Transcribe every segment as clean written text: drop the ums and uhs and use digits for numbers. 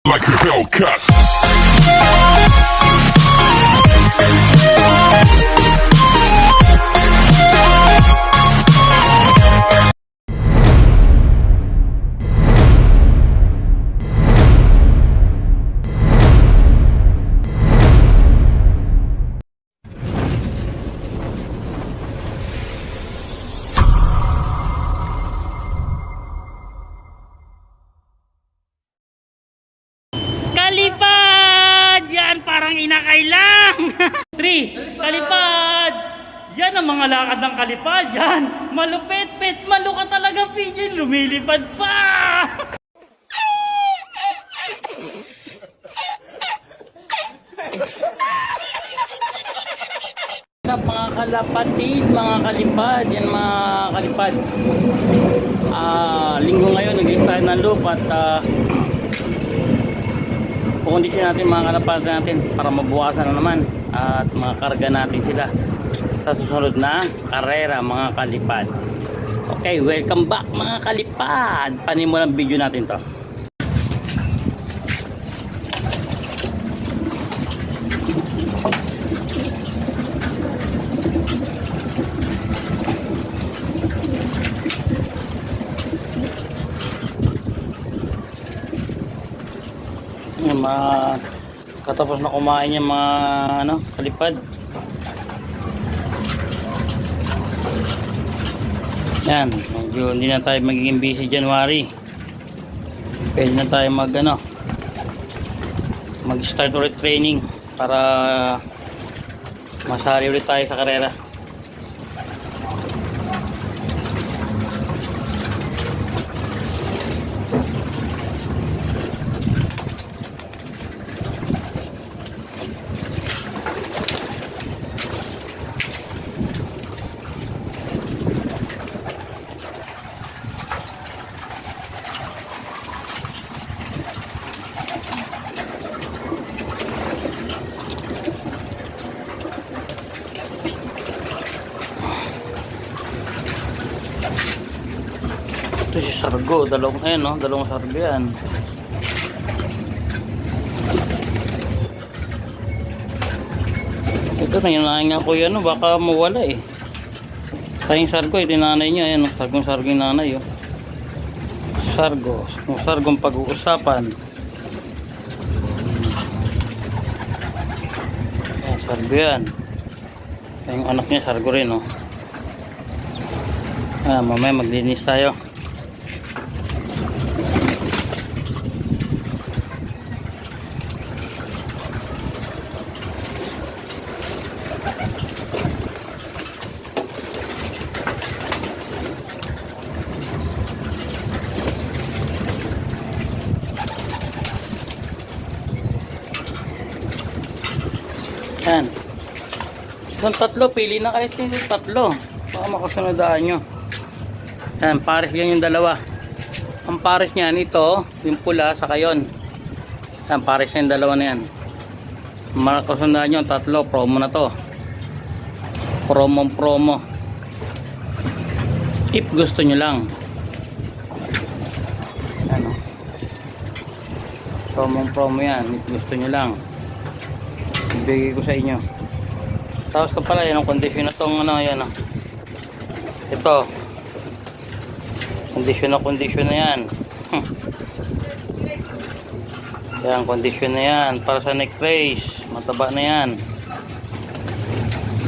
like a Hellcat. Kalipad! Yan, parang inakailang! 3, kalipad! Yan ang mga lakad ng kalipad. Yan, malupit, pet, maluka talaga, pigeon. Lumilipad pa! Sa mga kalapatid, mga kalipad, yan mga kalipad. Linggo ngayon, nag-iit tayo ng loop at kondisyon natin mga kalapad natin para mabuwasan na naman at makakarga natin sila sa susunod na karera mga kalipad. Okay, welcome back mga kalipad. Panin mo ng video natin to. Yung mga katapos na kumain yung mga kalipad. Yan, medyo hindi na tayo magiging busy January. Pwede na tayo mag start ulit training para masali ulit tayo sa karera. Ito si Sargo, dalawang Sargo yan. Ito nangyanahin nga ko yan, baka mawala eh. Tayong Sargo, ito yung nanay niya, ayan, Sargo yung nanay oh. Sargong pag-uusapan. Ayan, Sargo yan. Yung anak niya, Sargo rin oh. Mamaya maglinis tayo. Yan. Itong tatlo, pili na kayo sa tatlo. Baka makasunodaan nyo. Yan, pares yan yung dalawa. Ang pares niyan, ito, yung pula, saka yun. Yan, pares yan yung dalawa na yan. Makasunodaan nyo, tatlo, promo na to. Promo. If gusto nyo lang. Ano? Promo yan, if gusto nyo lang. Ibigay ko sa inyo. Tapos ito pala, yan ang kondisyon na itong yan oh. Ito kondisyon na yan. Yan, kondisyon na yan para sa neck race, mataba na yan.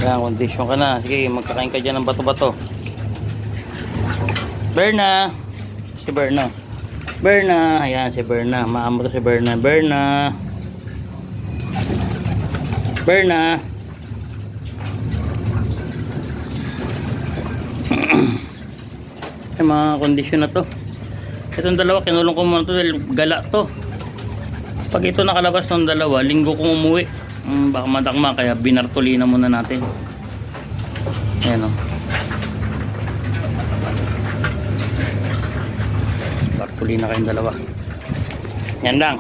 Yan, kondisyon ka na. Sige, magkakain ka dyan ng bato-bato. Berna, ayan si Berna, maamo to si Berna. Yung mga kondisyon na to. Itong dalawa kinulong ko muna to dahil gala to. Pag ito nakalabas ng dalawa, linggo kong umuwi. Baka madakma, kaya binartulina muna natin. Ayan o. Bartulina kayong dalawa. Yan lang.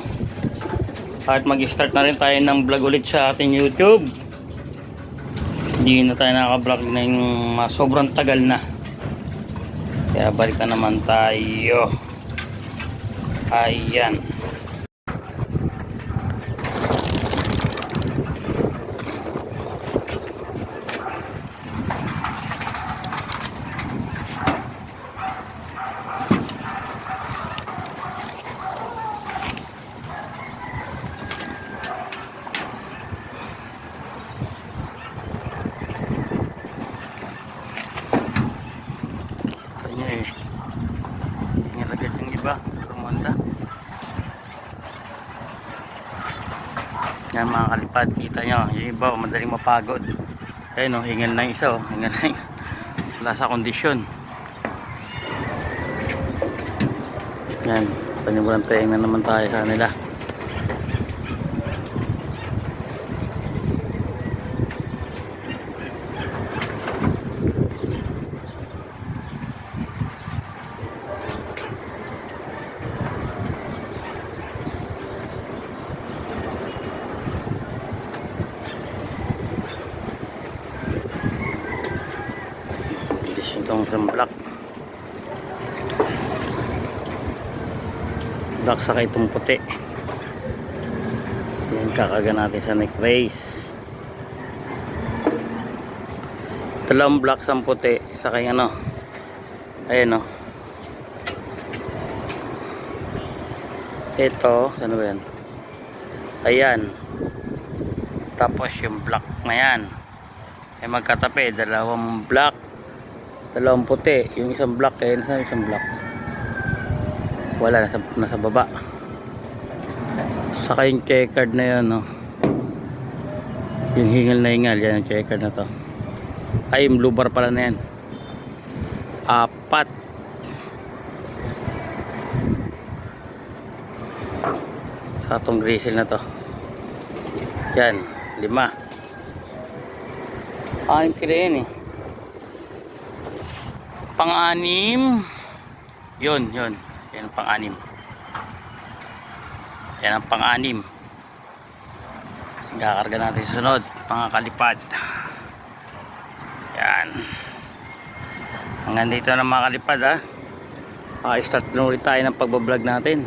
At mag-start na rin tayo ng vlog ulit sa ating YouTube. Hindi na tayo naka-vlog na yung sobrang tagal na. Kaya balik na naman tayo. Ayan. Yan mga kalipad, kita nyo, yung iba madaling mapagod. Ayun o, hingal na yung isa o, hingal na yung wala sa kondisyon. Yan, panimulang tayong na naman tayo sa nila. Itong isang black saka itong puti. Yan, kakaga natin sa neck race. Dalawang black sa puti saka yung ano, ayan o, ito ano ba yan, ayan, tapos yung black na yan ay magkatabi, dalawang black, dalawang puti, yung isang black, ayan sa isang black, wala, nasa baba. Saka yung checkered na yan, no? Yung hingal na hingal, yan yung checkered na to. Ay, yung blue bar pala na yan, 4. Sa itong grizzle na to, yan, 5. 6 kilo yan eh. Pang-anim, yun yan ang pang-anim, yan ang pang-anim. Kakarga natin sa sunod mga kalipad. Yan, hanggang dito na mga kalipad ha. Start na ulit tayo ng pagbablog natin.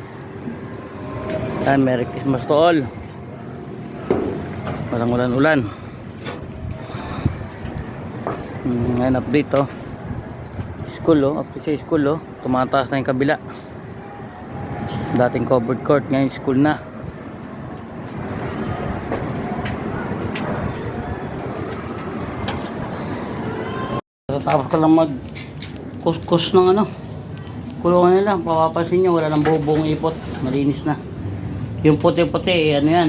Yan, Merry Christmas to all. Walang ulan-ulan. Ngayon update school update sa school tumataas na yung kabila. Dating covered court, ngayon school na. Tapos ko lang mag kuskus ng kulungan nila. Papapansin nyo, wala nang buong ipot, malinis na. Yung puti-puti ano yan,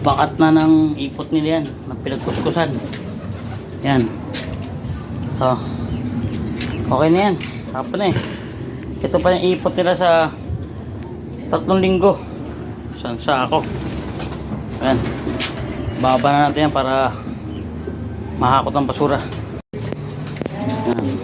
bakat na ng ipot nila yan, na pinagkuskusan. Yan, so okay na yan, hapon na ito pa yung ipot nila sa 3 linggo. Sansa ako. Ayan, baba na natin yan para mahakot ang basura. Ayan.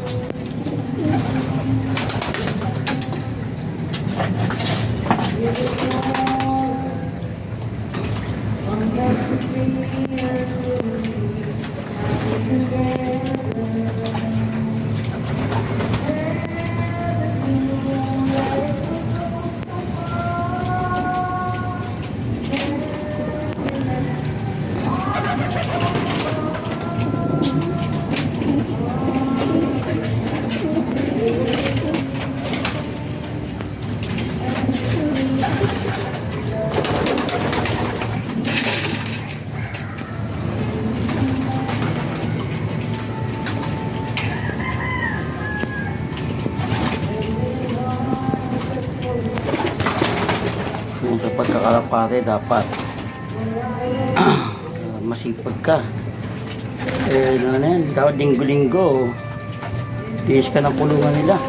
Sa pagkakalapate dapat masipag ka. Ano na yan, dapat linggo-linggo tiis ka ng kulungan nila.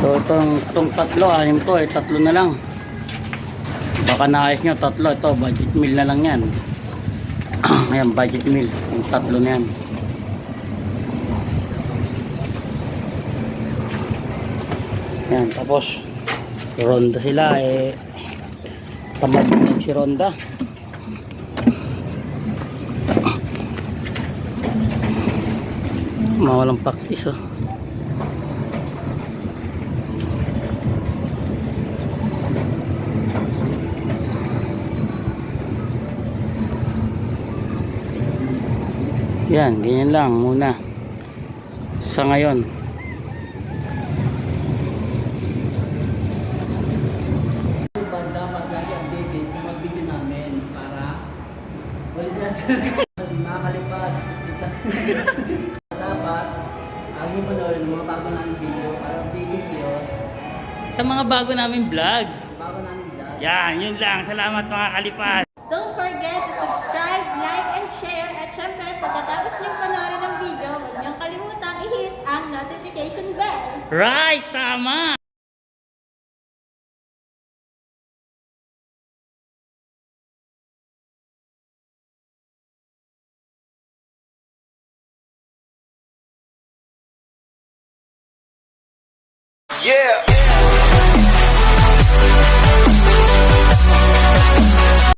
So itong tatlo, anim to, tatlo na lang. Baka naayos nyo, tatlo. Ito, budget meal na lang yan. Ayan, budget meal. Yung tatlo na yan. Yan, tapos ronda sila tamad si ronda. Mawalang practice oh. Yan, ganyan lang muna sa ngayon. Dapat lagi updated sa mga video namin para ulit na sa makakalipad. Dapat lagi panoorin ng mga bago namin video para updated kayo sa mga bago namin vlog. Yan, yun lang. Salamat mga kalipad. Don't forget to subscribe, like, and share. At syempre, pagkatapos niyong panoorin ng video, huwag niyong kalimutang i-hit ang notification bell. Right, tama. Yeah.